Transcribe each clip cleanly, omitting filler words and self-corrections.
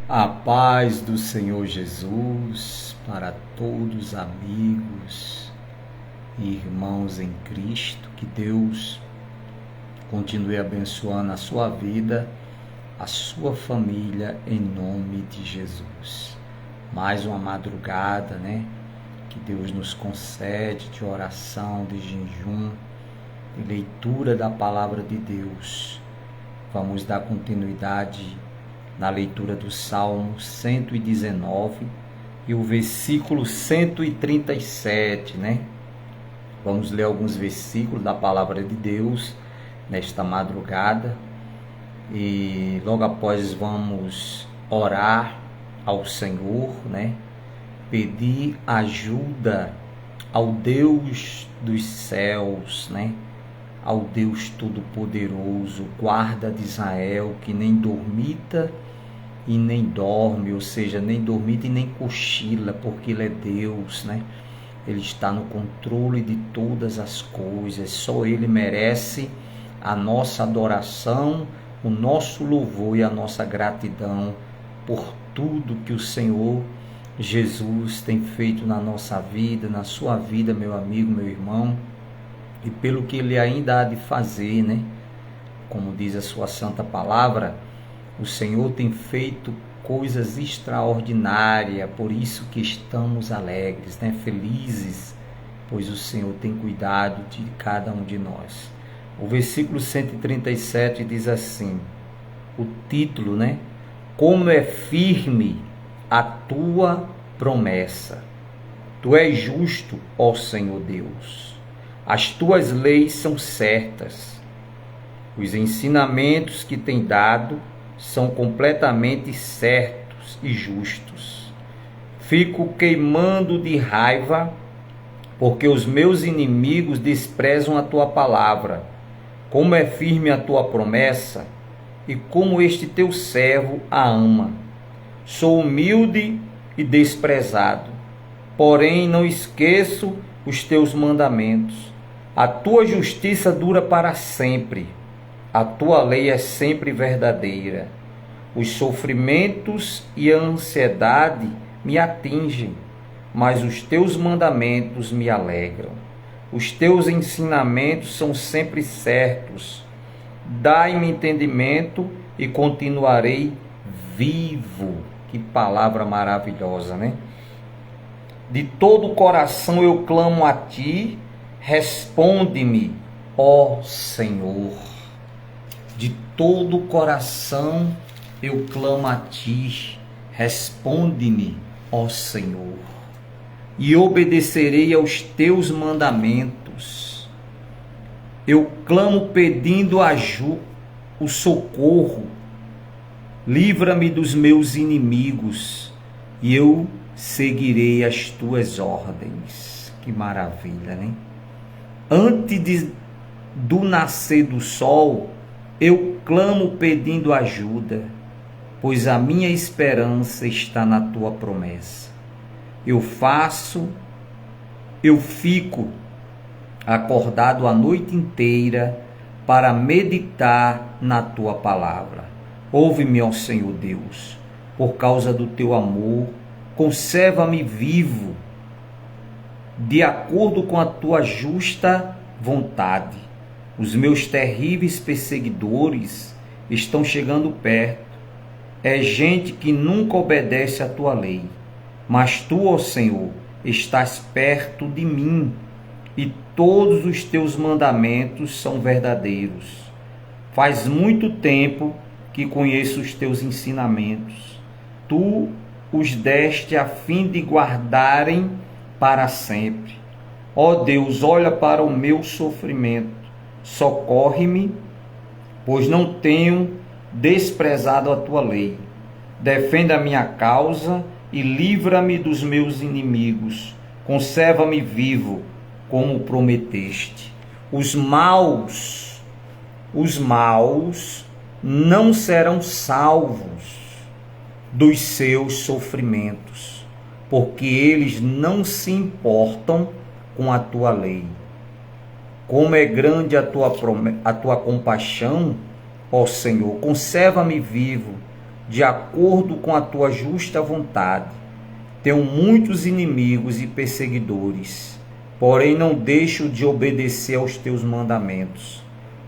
A paz do Senhor Jesus para todos, amigos e irmãos em Cristo. Que Deus continue abençoando a sua vida, a sua família, em nome de Jesus. Mais uma madrugada, que Deus nos concede de oração, de jejum, de leitura da palavra de Deus. Vamos dar continuidade na leitura do Salmo 119 e o versículo 137, Vamos ler alguns versículos da palavra de Deus nesta madrugada e logo após vamos orar ao Senhor, Pedir ajuda ao Deus dos céus, Ao Deus Todo-Poderoso, guarda de Israel, que nem dormita e nem dorme, ou seja, nem dormita e nem cochila, porque Ele é Deus, Ele está no controle de todas as coisas, só Ele merece a nossa adoração, o nosso louvor e a nossa gratidão por tudo que o Senhor Jesus tem feito na nossa vida, na sua vida, meu amigo, meu irmão, e pelo que Ele ainda há de fazer, Como diz a sua santa palavra, o Senhor tem feito coisas extraordinárias, por isso que estamos alegres, felizes, pois o Senhor tem cuidado de cada um de nós. O versículo 137 diz assim, o título, Como é firme a tua promessa. Tu és justo, ó Senhor Deus. As tuas leis são certas. Os ensinamentos que tem dado são completamente certos e justos. Fico queimando de raiva, porque os meus inimigos desprezam a tua palavra. Como é firme a tua promessa, e como este teu servo a ama. Sou humilde e desprezado, porém não esqueço os teus mandamentos. A tua justiça dura para sempre. A tua lei é sempre verdadeira. Os sofrimentos e a ansiedade me atingem, mas os teus mandamentos me alegram. Os teus ensinamentos são sempre certos. Dai-me entendimento e continuarei vivo. Que palavra maravilhosa, De todo o coração eu clamo a ti, responde-me, ó Senhor. De todo o coração eu clamo a ti, responde-me, ó Senhor. E obedecerei aos teus mandamentos. Eu clamo pedindo o socorro. Livra-me dos meus inimigos e eu seguirei as tuas ordens. Que maravilha, Antes do nascer do sol, eu clamo pedindo ajuda, pois a minha esperança está na tua promessa. Eu fico acordado a noite inteira para meditar na tua palavra. Ouve-me, ó Senhor Deus, por causa do teu amor, conserva-me vivo, de acordo com a tua justa vontade. Os meus terríveis perseguidores estão chegando perto. É gente que nunca obedece à tua lei, mas tu, ó Senhor, estás perto de mim, e todos os teus mandamentos são verdadeiros. Faz muito tempo que conheço os teus ensinamentos. Tu os deste a fim de guardarem para sempre. Ó Deus, olha para o meu sofrimento. Socorre-me, pois não tenho desprezado a tua lei. Defenda a minha causa e livra-me dos meus inimigos. Conserva-me vivo, como prometeste. Os maus não serão salvos dos seus sofrimentos, porque eles não se importam com a tua lei. Como é grande a tua compaixão, ó Senhor, conserva-me vivo, de acordo com a tua justa vontade. Tenho muitos inimigos e perseguidores, porém não deixo de obedecer aos teus mandamentos.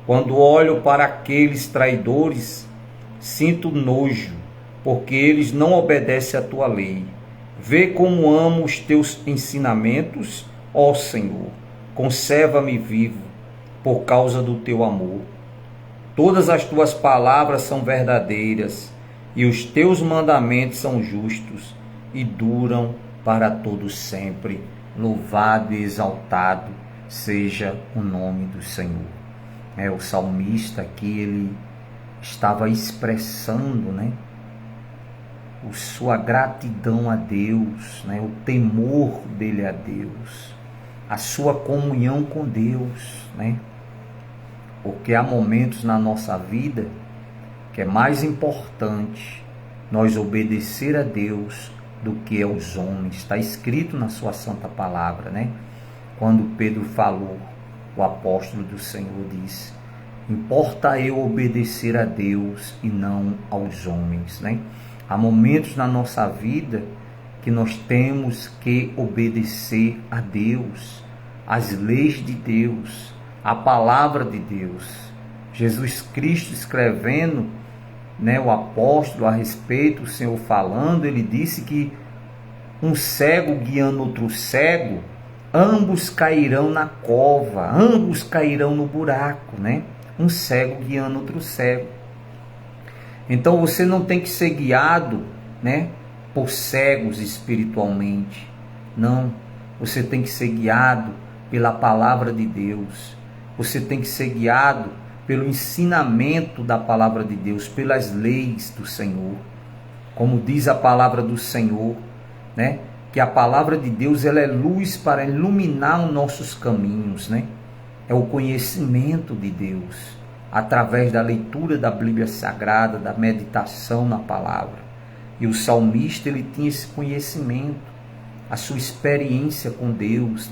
Quando olho para aqueles traidores, sinto nojo, porque eles não obedecem à tua lei. Vê como amo os teus ensinamentos, ó Senhor. Conserva-me vivo por causa do teu amor. Todas as tuas palavras são verdadeiras e os teus mandamentos são justos e duram para todos sempre. Louvado e exaltado seja o nome do Senhor. O salmista aqui, ele estava expressando, sua gratidão a Deus, o temor dele a Deus, a sua comunhão com Deus, porque há momentos na nossa vida que é mais importante nós obedecer a Deus do que aos homens. Está escrito na sua santa palavra, quando Pedro falou, o apóstolo do Senhor disse: importa eu obedecer a Deus e não aos homens, Há momentos na nossa vida que nós temos que obedecer a Deus, às leis de Deus, à palavra de Deus. Jesus Cristo escrevendo, o apóstolo a respeito, o Senhor falando, ele disse que um cego guiando outro cego, ambos cairão na cova, ambos cairão no buraco, Um cego guiando outro cego. Então você não tem que ser guiado, por cegos espiritualmente. Não, você tem que ser guiado pela palavra de Deus. Você tem que ser guiado pelo ensinamento da palavra de Deus, pelas leis do Senhor. Como diz a palavra do Senhor, que a palavra de Deus ela é luz para iluminar os nossos caminhos, É o conhecimento de Deus, através da leitura da Bíblia Sagrada, da meditação na palavra. E o salmista, ele tinha esse conhecimento, a sua experiência com Deus,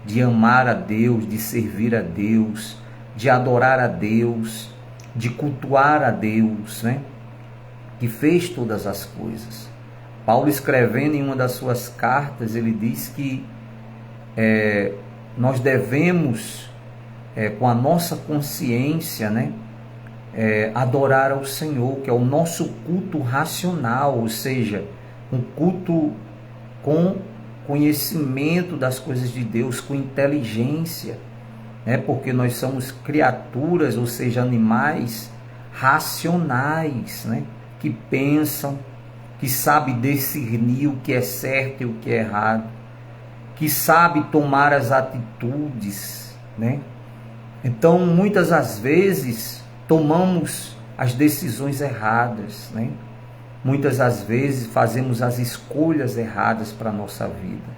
de amar a Deus, de servir a Deus, de adorar a Deus, de cultuar a Deus, que fez todas as coisas. Paulo, escrevendo em uma das suas cartas, ele diz que nós devemos, com a nossa consciência, adorar ao Senhor, que é o nosso culto racional, ou seja, um culto com conhecimento das coisas de Deus, com inteligência, porque nós somos criaturas, ou seja, animais racionais, que pensam, que sabem discernir o que é certo e o que é errado, que sabem tomar as atitudes, Então, muitas das vezes, tomamos as decisões erradas, Muitas das vezes, fazemos as escolhas erradas para a nossa vida.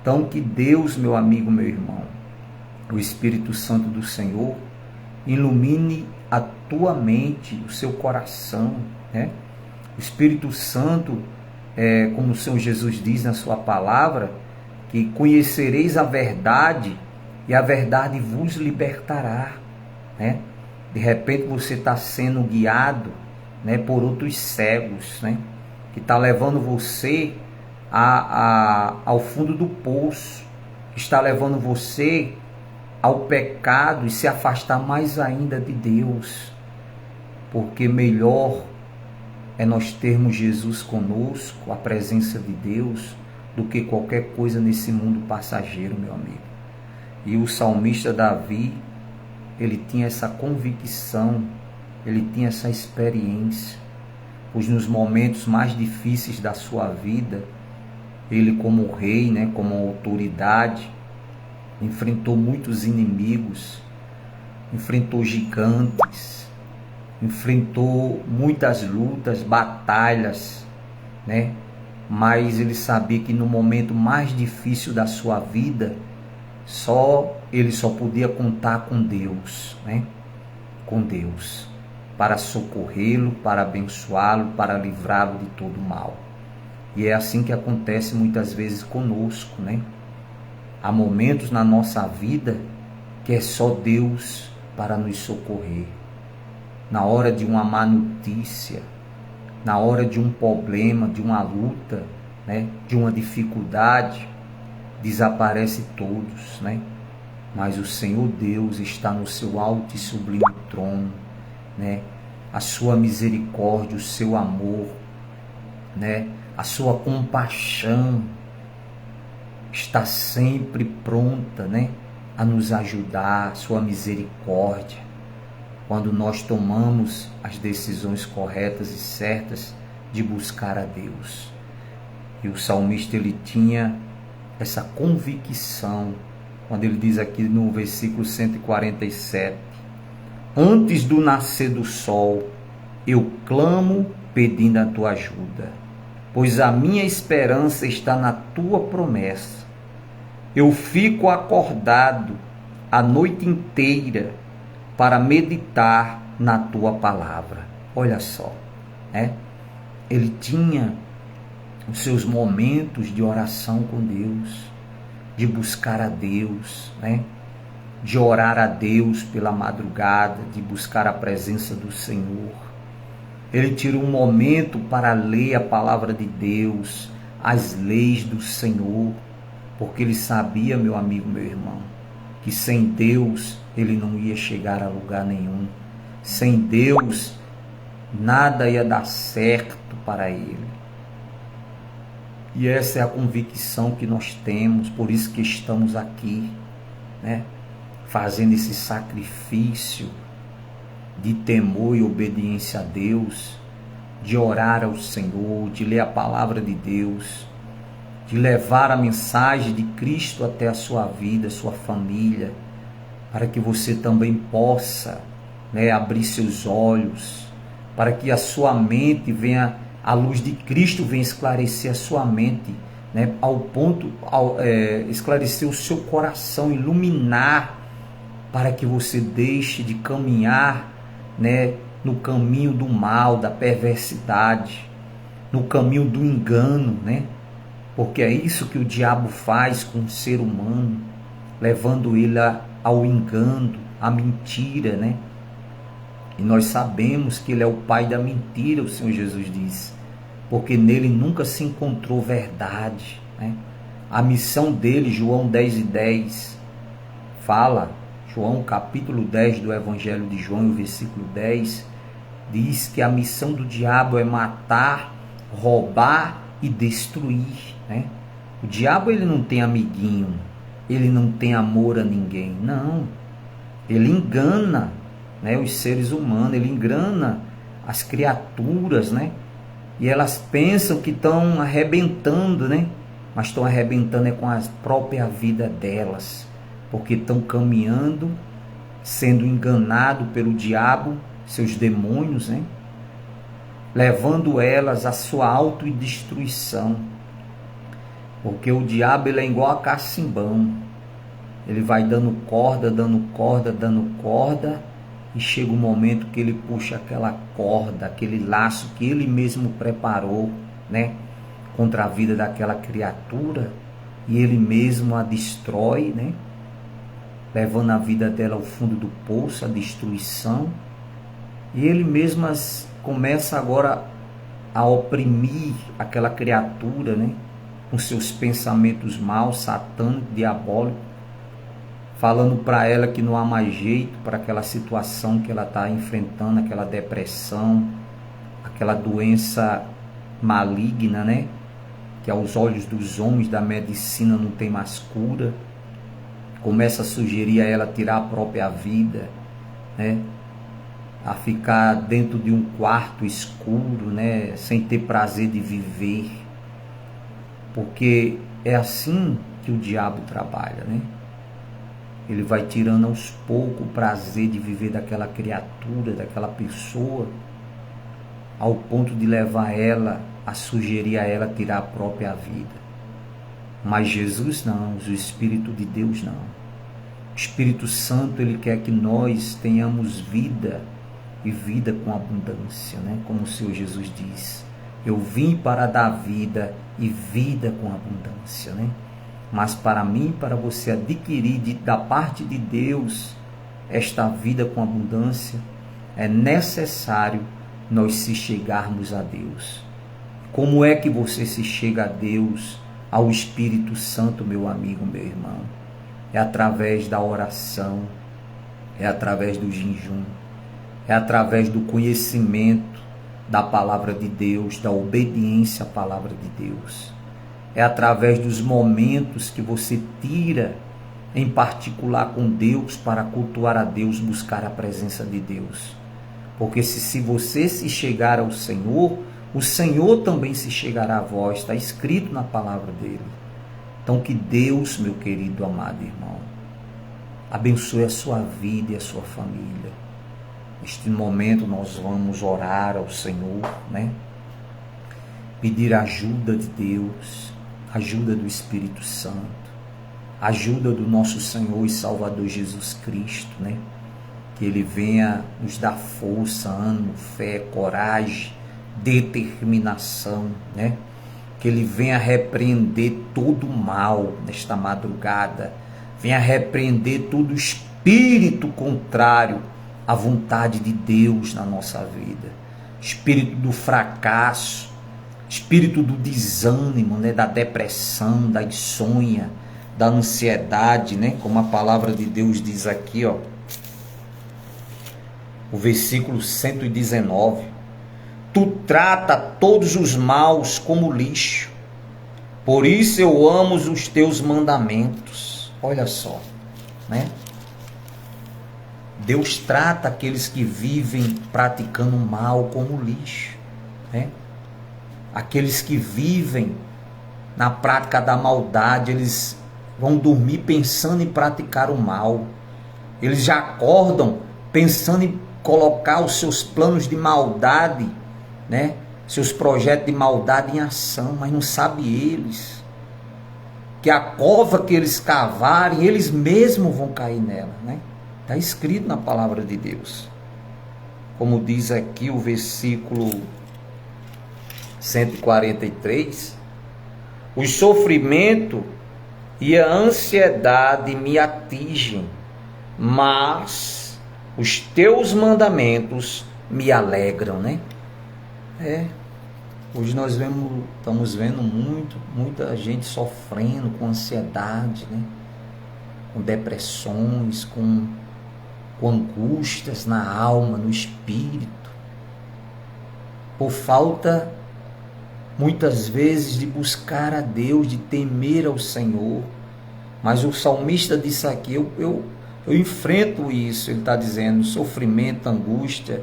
Então, que Deus, meu amigo, meu irmão, o Espírito Santo do Senhor, ilumine a tua mente, o seu coração, O Espírito Santo, como o Senhor Jesus diz na sua palavra, que conhecereis a verdade e a verdade vos libertará, De repente você está sendo guiado, por outros cegos, que está levando você ao fundo do poço, que está levando você ao pecado e se afastar mais ainda de Deus, porque melhor é nós termos Jesus conosco, a presença de Deus, do que qualquer coisa nesse mundo passageiro, meu amigo. E o salmista Davi, ele tinha essa convicção, ele tinha essa experiência, pois nos momentos mais difíceis da sua vida, ele como rei, como autoridade, enfrentou muitos inimigos, enfrentou gigantes, enfrentou muitas lutas, batalhas, Mas ele sabia que no momento mais difícil da sua vida, ele só podia contar com Deus, Com Deus, para socorrê-lo, para abençoá-lo, para livrá-lo de todo mal. E é assim que acontece muitas vezes conosco, Há momentos na nossa vida que é só Deus para nos socorrer. Na hora de uma má notícia, na hora de um problema, de uma luta, né, de uma dificuldade, desaparece todos, né? Mas o Senhor Deus está no seu alto e sublime trono, né? A sua misericórdia, o seu amor, né? A sua compaixão está sempre pronta, né? A nos ajudar, a sua misericórdia. Quando nós tomamos as decisões corretas e certas de buscar a Deus. E o salmista, ele tinha essa convicção, quando ele diz aqui no versículo 147, antes do nascer do sol, eu clamo pedindo a tua ajuda, pois a minha esperança está na tua promessa. Eu fico acordado a noite inteira para meditar na tua palavra. Olha só, né? Ele tinha os seus momentos de oração com Deus, de buscar a Deus, né? De orar a Deus pela madrugada, de buscar a presença do Senhor. Ele tirou um momento para ler a palavra de Deus, as leis do Senhor, porque ele sabia, meu amigo, meu irmão, que sem Deus ele não ia chegar a lugar nenhum. Sem Deus nada ia dar certo para ele. E essa é a convicção que nós temos, por isso que estamos aqui, né? Fazendo esse sacrifício de temor e obediência a Deus, de orar ao Senhor, de ler a palavra de Deus, de levar a mensagem de Cristo até a sua vida, a sua família, para que você também possa, né, abrir seus olhos, para que a sua mente venha, a luz de Cristo venha esclarecer a sua mente, né, esclarecer o seu coração, iluminar, para que você deixe de caminhar, né, no caminho do mal, da perversidade, no caminho do engano, né? Porque é isso que o diabo faz com o ser humano, levando ele ao engano, à mentira, né? E nós sabemos que ele é o pai da mentira, o Senhor Jesus disse, porque nele nunca se encontrou verdade, né? A missão dele, João 10:10, fala, João capítulo 10 do Evangelho de João, o versículo 10, diz que a missão do diabo é matar, roubar e destruir, né? O diabo, ele não tem amiguinho, ele não tem amor a ninguém, não. Ele engana, né, os seres humanos, ele engana as criaturas, né? E elas pensam que estão arrebentando, né? Mas estão arrebentando com a própria vida delas, porque estão caminhando, sendo enganado pelo diabo, seus demônios, né? Levando elas à sua autodestruição. Porque o diabo, ele é igual a cacimbão. Ele vai dando corda, e chega um momento que ele puxa aquela corda, aquele laço que ele mesmo preparou, né, contra a vida daquela criatura, e ele mesmo a destrói, né, levando a vida dela ao fundo do poço, a destruição. E ele mesmo começa agora a oprimir aquela criatura, né, com seus pensamentos maus, satânicos, diabólicos, falando para ela que não há mais jeito para aquela situação que ela está enfrentando, aquela depressão, aquela doença maligna, né, que aos olhos dos homens da medicina não tem mais cura. Começa a sugerir a ela tirar a própria vida, né, a ficar dentro de um quarto escuro, né, sem ter prazer de viver, porque é assim que o diabo trabalha, né? Ele vai tirando aos poucos o prazer de viver daquela criatura, daquela pessoa, ao ponto de levar ela a sugerir a ela tirar a própria vida. Mas Jesus não, o Espírito de Deus não. O Espírito Santo, ele quer que nós tenhamos vida, e vida com abundância, né? Como o Senhor Jesus diz, eu vim para dar vida e vida com abundância, né? Mas para mim, para você adquirir da parte de Deus esta vida com abundância, é necessário nós se chegarmos a Deus. Como é que você se chega a Deus, ao Espírito Santo, meu amigo, meu irmão? É através da oração, é através do jejum, é através do conhecimento da palavra de Deus, da obediência à palavra de Deus. É através dos momentos que você tira em particular com Deus para cultuar a Deus, buscar a presença de Deus. Porque se você se chegar ao Senhor, o Senhor também se chegará a vós, está escrito na palavra dele. Então que Deus, meu querido amado irmão, abençoe a sua vida e a sua família. Neste momento nós vamos orar ao Senhor, né? Pedir ajuda de Deus, ajuda do Espírito Santo, ajuda do nosso Senhor e Salvador Jesus Cristo, né? Que Ele venha nos dar força, ânimo, fé, coragem, determinação, né? Que Ele venha repreender todo o mal nesta madrugada, venha repreender todo espírito contrário à vontade de Deus na nossa vida, espírito do fracasso, espírito do desânimo, né? Da depressão, da insônia, da ansiedade, né? Como a palavra de Deus diz aqui, ó, o versículo 119, tu trata todos os maus como lixo, por isso eu amo os teus mandamentos. Olha só, né? Deus trata aqueles que vivem praticando mal como lixo, né? Aqueles que vivem na prática da maldade, eles vão dormir pensando em praticar o mal. Eles já acordam pensando em colocar os seus planos de maldade, né? Seus projetos de maldade em ação, mas não sabem eles que a cova que eles cavarem, eles mesmos vão cair nela, né? Está escrito na palavra de Deus. Como diz aqui o versículo 143, o sofrimento e a ansiedade me atingem, mas os teus mandamentos me alegram, né? Hoje nós estamos vendo muita gente sofrendo com ansiedade, né? Com depressões, com angústias na alma, no espírito, por falta muitas vezes de buscar a Deus, de temer ao Senhor. Mas o salmista disse aqui, eu enfrento isso, ele está dizendo, sofrimento, angústia,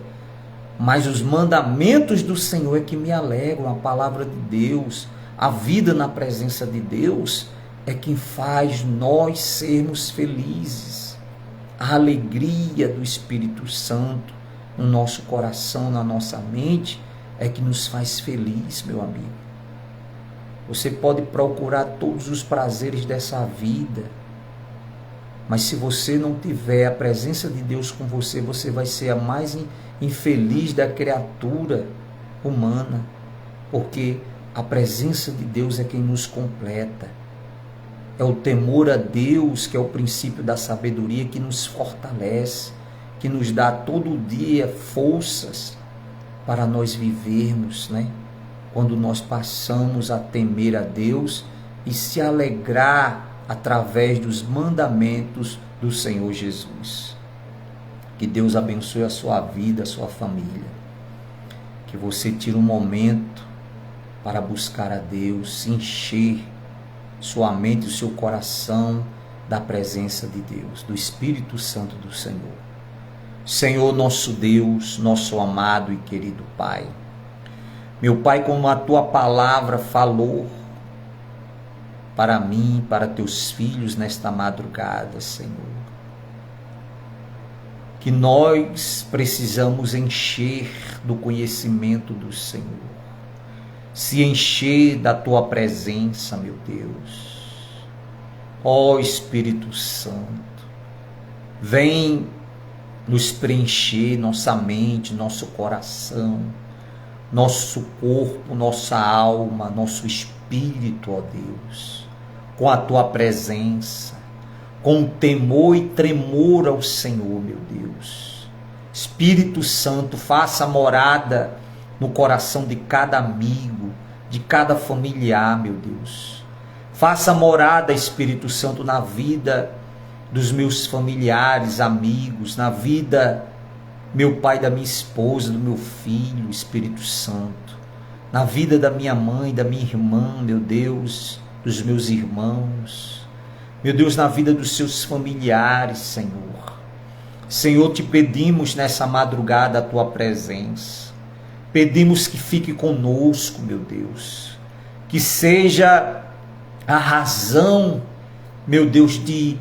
mas os mandamentos do Senhor é que me alegram, a palavra de Deus, a vida na presença de Deus é quem faz nós sermos felizes. A alegria do Espírito Santo no nosso coração, na nossa mente, é que nos faz feliz, meu amigo. Você pode procurar todos os prazeres dessa vida, mas se você não tiver a presença de Deus com você, você vai ser a mais infeliz da criatura humana, porque a presença de Deus é quem nos completa. É o temor a Deus, que é o princípio da sabedoria, que nos fortalece, que nos dá todo dia forças para nós vivermos, né? Quando nós passamos a temer a Deus e se alegrar através dos mandamentos do Senhor Jesus. Que Deus abençoe a sua vida, a sua família. Que você tire um momento para buscar a Deus, se encher sua mente e o seu coração da presença de Deus, do Espírito Santo do Senhor. Senhor nosso Deus, nosso amado e querido Pai, meu Pai, como a Tua palavra falou para mim, para Teus filhos nesta madrugada, Senhor, que nós precisamos encher do conhecimento do Senhor, se encher da Tua presença, meu Deus. Ó Espírito Santo, vem nos preencher nossa mente, nosso coração, nosso corpo, nossa alma, nosso espírito, ó Deus, com a Tua presença, com temor e tremor ao Senhor, meu Deus. Espírito Santo, faça morada no coração de cada amigo, de cada familiar, meu Deus. Faça morada, Espírito Santo, na vida dos meus familiares, amigos, na vida, meu pai, da minha esposa, do meu filho, Espírito Santo, na vida da minha mãe, da minha irmã, meu Deus, dos meus irmãos, meu Deus, na vida dos seus familiares, Senhor. Senhor, te pedimos nessa madrugada a tua presença. Pedimos que fique conosco, meu Deus. Que seja a razão, meu Deus, de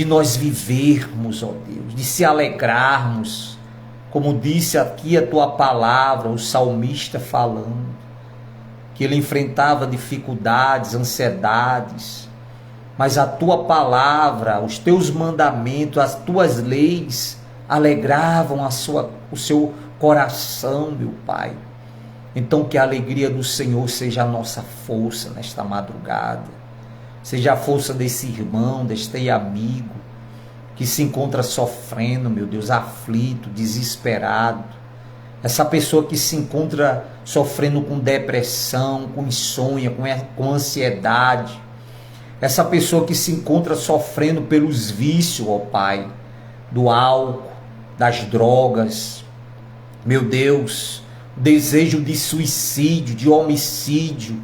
nós vivermos, ó Deus, de se alegrarmos. Como disse aqui a tua palavra, o salmista falando, que ele enfrentava dificuldades, ansiedades, mas a tua palavra, os teus mandamentos, as tuas leis alegravam o seu coração, meu Pai. Então que a alegria do Senhor seja a nossa força nesta madrugada, seja a força desse irmão, deste amigo que se encontra sofrendo, meu Deus, aflito, desesperado. Essa pessoa que se encontra sofrendo com depressão, com insônia, com ansiedade. Essa pessoa que se encontra sofrendo pelos vícios, ó Pai, do álcool, das drogas. Meu Deus, desejo de suicídio, de homicídio,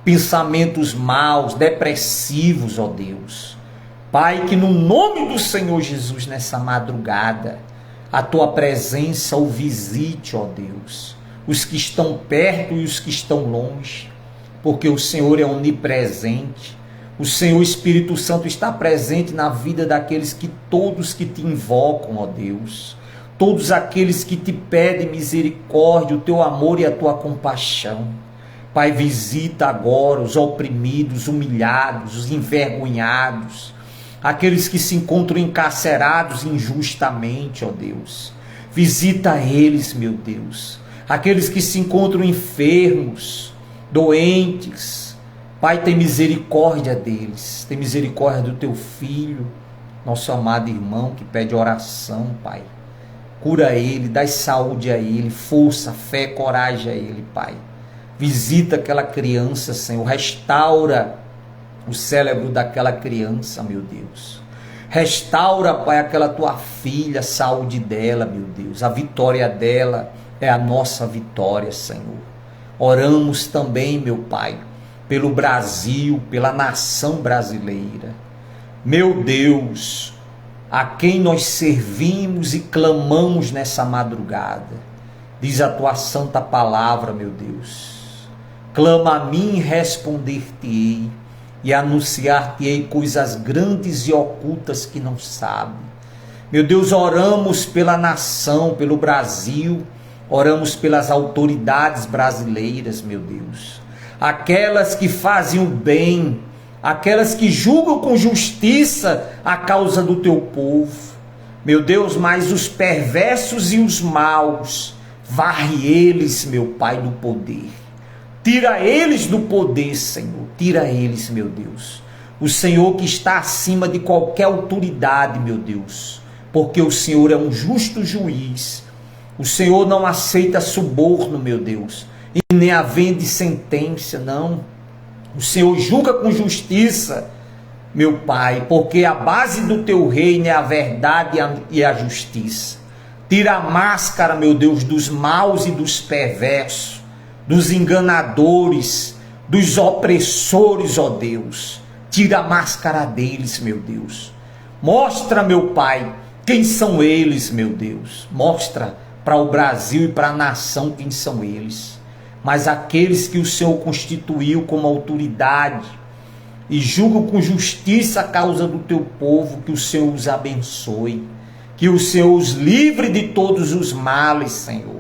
pensamentos maus, depressivos, ó Deus. Pai, que no nome do Senhor Jesus, nessa madrugada, a tua presença o visite, ó Deus, os que estão perto e os que estão longe, porque o Senhor é onipresente. O Senhor Espírito Santo está presente na vida daqueles que todos que te invocam, ó Deus, todos aqueles que te pedem misericórdia, o teu amor e a tua compaixão. Pai, visita agora os oprimidos, humilhados, os envergonhados, aqueles que se encontram encarcerados injustamente, ó Deus. Visita eles, meu Deus. Aqueles que se encontram enfermos, doentes. Pai, tem misericórdia deles. Tem misericórdia do teu filho, nosso amado irmão que pede oração, Pai. Cura ele, dá saúde a ele, força, fé, coragem a ele, Pai. Visita aquela criança, Senhor. Restaura o cérebro daquela criança, meu Deus. Restaura, Pai, aquela tua filha, a saúde dela, meu Deus. A vitória dela é a nossa vitória, Senhor. Oramos também, meu Pai, pelo Brasil, pela nação brasileira. Meu Deus, a quem nós servimos e clamamos nessa madrugada. Diz a tua santa palavra, meu Deus. Clama a mim e responder-te-ei, e anunciar-te-ei coisas grandes e ocultas que não sabe. Meu Deus, oramos pela nação, pelo Brasil, oramos pelas autoridades brasileiras, meu Deus. Aquelas que fazem o bem, aquelas que julgam com justiça a causa do teu povo. Meu Deus, mas os perversos e os maus, varre eles, meu Pai, do poder. Tira eles do poder, Senhor. Tira eles, meu Deus. O Senhor que está acima de qualquer autoridade, meu Deus. Porque o Senhor é um justo juiz. O Senhor não aceita suborno, meu Deus. E nem havendo sentença, não. O Senhor julga com justiça, meu Pai. Porque a base do teu reino é a verdade e a justiça. Tira a máscara, meu Deus, dos maus e dos perversos, dos enganadores, dos opressores, ó Deus. Tira a máscara deles, meu Deus. Mostra, meu Pai, quem são eles, meu Deus. Mostra para o Brasil e para a nação quem são eles. Mas aqueles que o Senhor constituiu como autoridade e julgam com justiça a causa do teu povo, que o Senhor os abençoe. Que o Senhor os livre de todos os males, Senhor.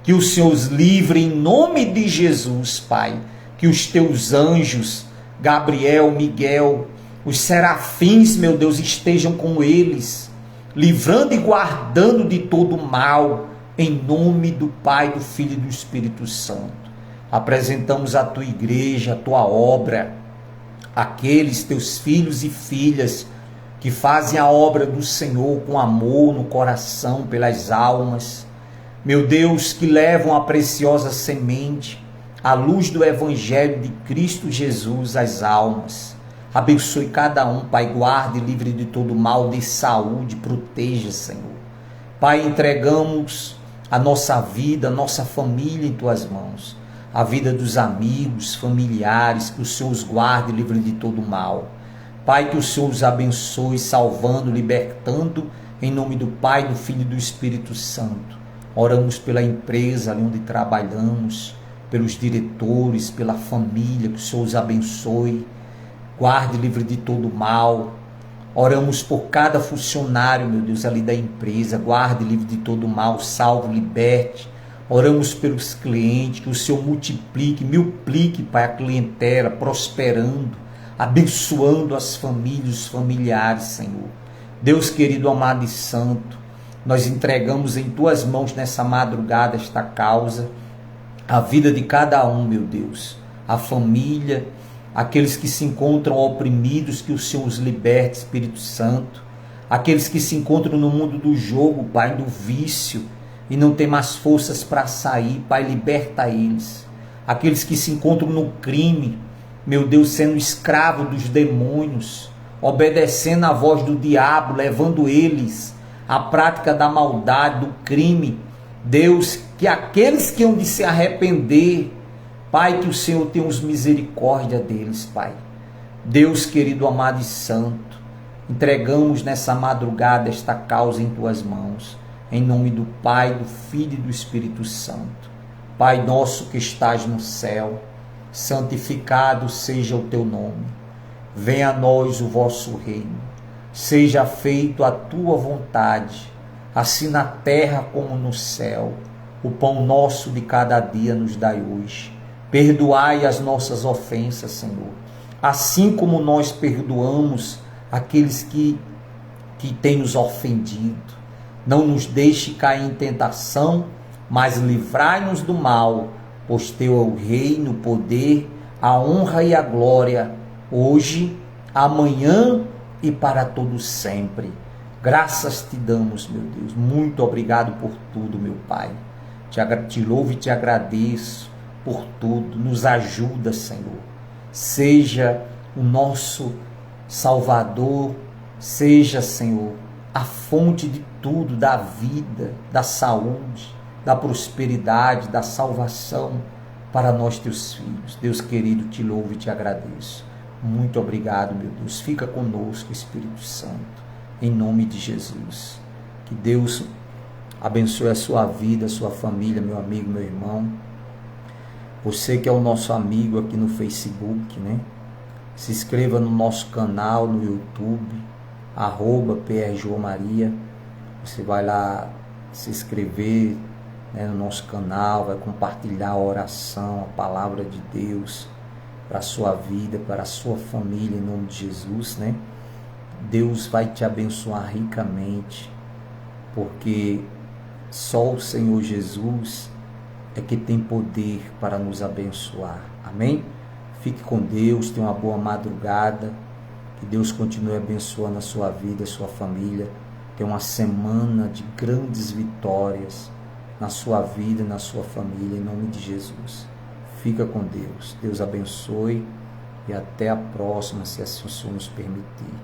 Que o Senhor os livre em nome de Jesus, Pai. Que os teus anjos, Gabriel, Miguel, os serafins, meu Deus, estejam com eles, livrando e guardando de todo mal, em nome do Pai, do Filho e do Espírito Santo. Apresentamos a tua igreja, a tua obra, aqueles teus filhos e filhas, que fazem a obra do Senhor com amor no coração pelas almas. Meu Deus, que levam a preciosa semente, a luz do Evangelho de Cristo Jesus às almas. Abençoe cada um, Pai, guarde, livre de todo mal, dê saúde, proteja, Senhor. Pai, entregamos a nossa vida, a nossa família em Tuas mãos. A vida dos amigos, familiares, que o Senhor os guarde, livre de todo mal. Pai, que o Senhor os abençoe, salvando, libertando, em nome do Pai, do Filho e do Espírito Santo. Oramos pela empresa ali onde trabalhamos, pelos diretores, pela família, que o Senhor os abençoe, guarde, livre de todo mal. Oramos por cada funcionário, meu Deus, ali da empresa, guarde, livre de todo mal, salve, liberte. Oramos pelos clientes, que o Senhor multiplique, Pai, a clientela, prosperando, abençoando as famílias, os familiares, Senhor. Deus querido, amado e santo, nós entregamos em Tuas mãos nessa madrugada esta causa, a vida de cada um, meu Deus, a família, aqueles que se encontram oprimidos, que o Senhor os liberte, Espírito Santo, aqueles que se encontram no mundo do jogo, Pai, do vício, e não tem mais forças para sair, Pai, liberta eles. Aqueles que se encontram no crime, meu Deus, sendo escravo dos demônios, obedecendo à voz do diabo, levando eles à prática da maldade, do crime. Deus, que aqueles que hão de se arrepender, Pai, que o Senhor tenha misericórdia deles, Pai. Deus querido, amado e santo, entregamos nessa madrugada esta causa em Tuas mãos. Em nome do Pai, do Filho e do Espírito Santo. Pai nosso que estás no céu, santificado seja o Teu nome. Venha a nós o vosso reino. Seja feito a Tua vontade, assim na terra como no céu. O pão nosso de cada dia nos dai hoje. Perdoai as nossas ofensas, Senhor, assim como nós perdoamos aqueles que têm nos ofendido. Não nos deixe cair em tentação, mas livrai-nos do mal, pois Teu é o reino, o poder, a honra e a glória, hoje, amanhã e para todo sempre. Graças Te damos, meu Deus. Muito obrigado por tudo, meu Pai. Te louvo e Te agradeço por tudo. Nos ajuda, Senhor. Seja o nosso Salvador, seja, Senhor, a fonte de tudo, da vida, da saúde, da prosperidade, da salvação para nós, Teus filhos. Deus querido, Te louvo e Te agradeço. Muito obrigado, meu Deus. Fica conosco, Espírito Santo, em nome de Jesus. Que Deus abençoe a sua vida, a sua família, meu amigo, meu irmão. Você que é o nosso amigo aqui no Facebook, né? Se inscreva no nosso canal no YouTube, @PRJomaria. Você vai lá se inscrever, né, no nosso canal, vai compartilhar a oração, a palavra de Deus para a sua vida, para a sua família, em nome de Jesus, né? Deus vai te abençoar ricamente, porque só o Senhor Jesus é que tem poder para nos abençoar. Amém? Fique com Deus, tenha uma boa madrugada. Que Deus continue abençoando a sua vida, a sua família. Tenha uma semana de grandes vitórias na sua vida e na sua família, em nome de Jesus. Fica com Deus. Deus abençoe e até a próxima, se assim o Senhor nos permitir.